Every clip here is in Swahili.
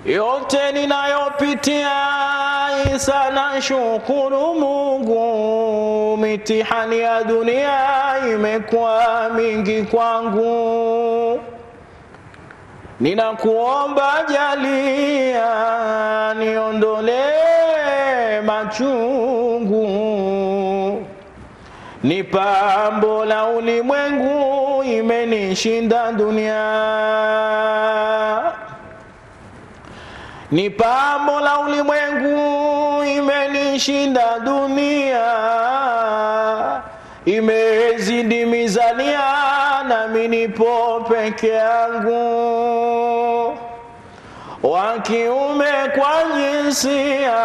yote ninayopitia Isa na shukuru Mungu, mitihani ya dunia imekuwa mingi kwangu. Ninakuomba jalia niondole machungu, ni pambo la ulimwengu imenishinda dunia. Ni pambo la ulimwengu imenishinda dunia, imezidi mizania nami nipo peke yangu. Wa kiume kwa jinsia,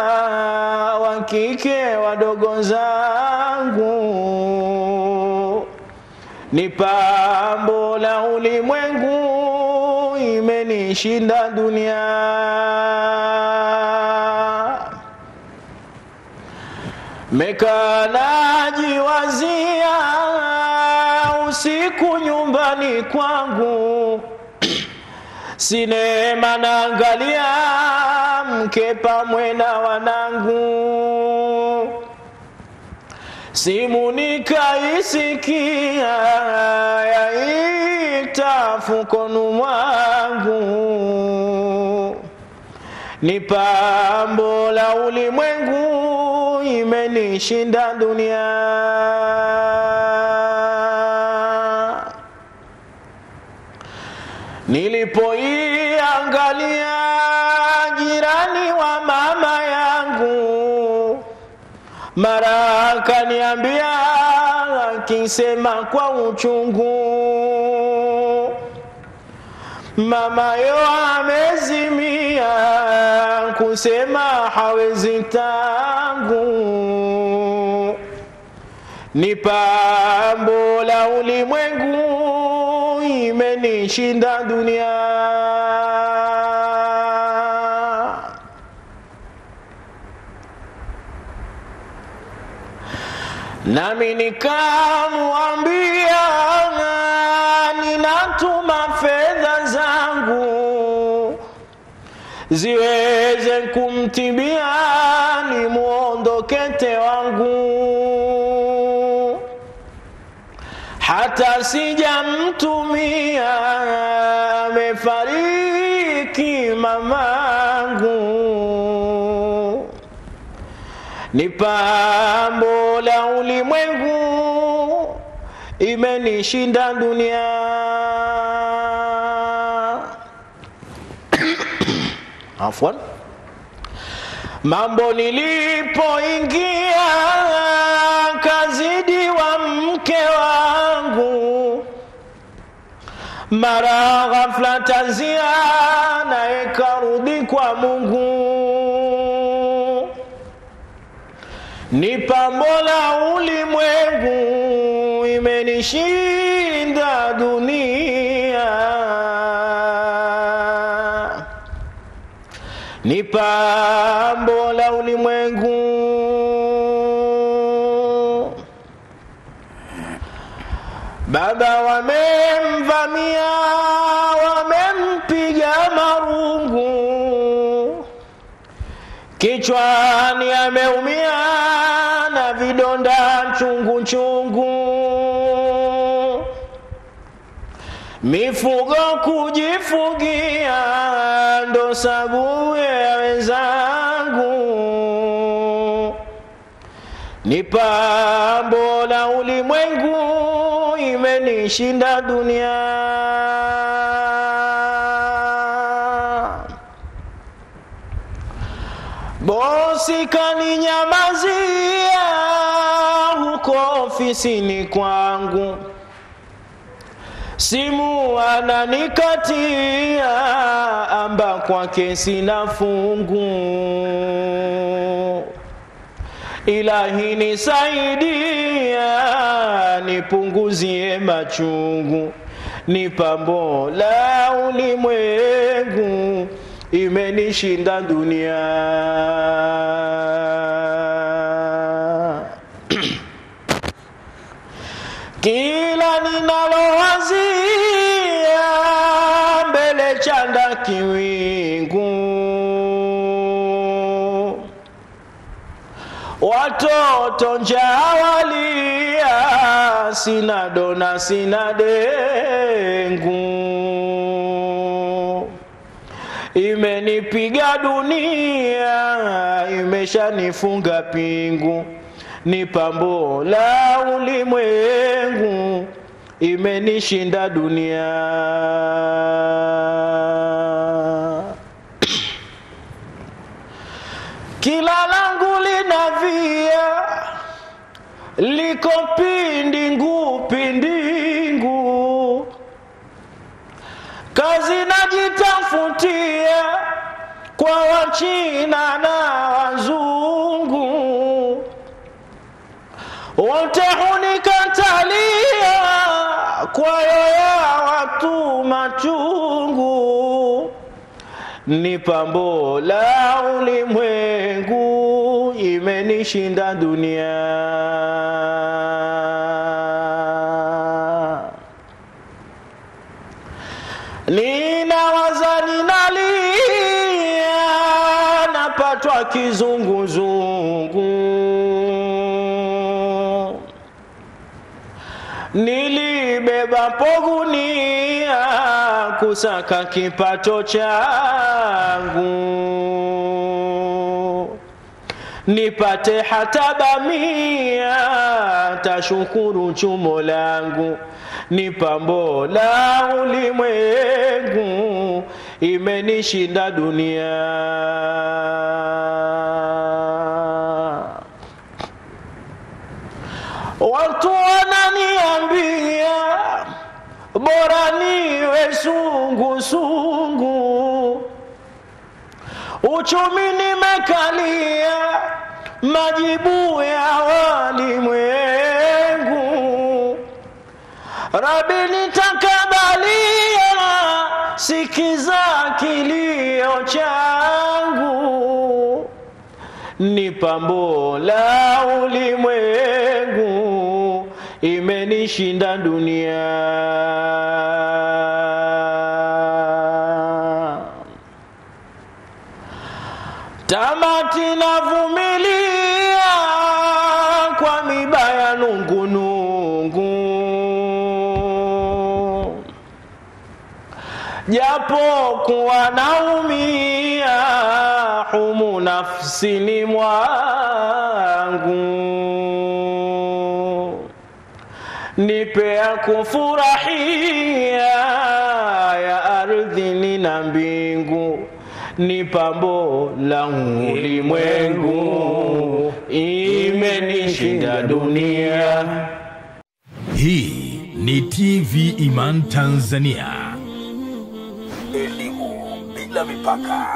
wa kike wadogo zangu, ni pambo la ulimwengu imenishinda dunia. Mekana jiwazia usiku nyumbani kwangu, sinema naangalia mke pamwe na wanangu, simu nikaisikia yaita fukonu mwangu, ni pambo la ulimwengu imenishinda dunia. Nilipoiangalia jirani wa mama yangu, mara kaniambia akisema kwa uchungu, mama yo amezimia, kusema hawezi tangu, ni pambo la ulimwengu imenishinda dunia. Nami nikamwambia ninatuma fedha zangu ziweze kumtibia ni muondokete wangu, hata sijamtumia amefariki mamangu, ni pambo la ulimwengu imenishinda dunia. Afwan. Mambo nilipoingia kazidi wa mke wangu, mara ghafla tazia na ikarudi kwa Mungu, ni pambo la ulimwengu imenishinda dunia, ni pambo la ulimwengu. Baba wamemvamia, wamempiga marungu, kichwani ameumia na vidonda chungu chungu, mifugo kujifugia ndo sababu ya wenzangu, ni pambo la ulimwengu imenishinda dunia. Bosi kaninyamazia huko ofisini kwangu, simu ananikatia amba kwake sina fungu, Ilahi nisaidia nipunguzie machungu, ni pambo la ulimwengu imenishinda dunia. Kila ninalowazia mbele chanda kiwingu, watoto njaa walia, sina dona sina dengu. Imenipiga dunia, imeshanifunga pingu, ni pambo la ulimwengu, imenishinda dunia. Kila langu linavia, liko pindingu pindingu, kazi najitafutia kwa Wachina na wazungu, wote hunikatalia kwa ya watu machungu, ni pambo la ulimwengu, imenishinda dunia. Ninawaza ninalia, napatwa kizunguzungu, nilibeba pogunia kusaka kipato changu, nipate hata bamia tashukuru chumo langu, ni pambo la ulimwengu, imenishinda dunia. Watu wananiambia bora niwe sungu sungu, uchumi nimekalia majibu ya walimwengu, Rabi nitakabalia sikiza kilio changu, ni pambo la ulimwengu, imenishinda dunia. Tamati navumilia kwa mibaya nungunungu, japo kuwa naumia humu nafsini mwangu, nipe ya kufurahia ya ardhini na mbingu, ni pambo la ulimwengu, imenishinda dunia. Hii ni TV Iman Tanzania. Elimu bila mipaka.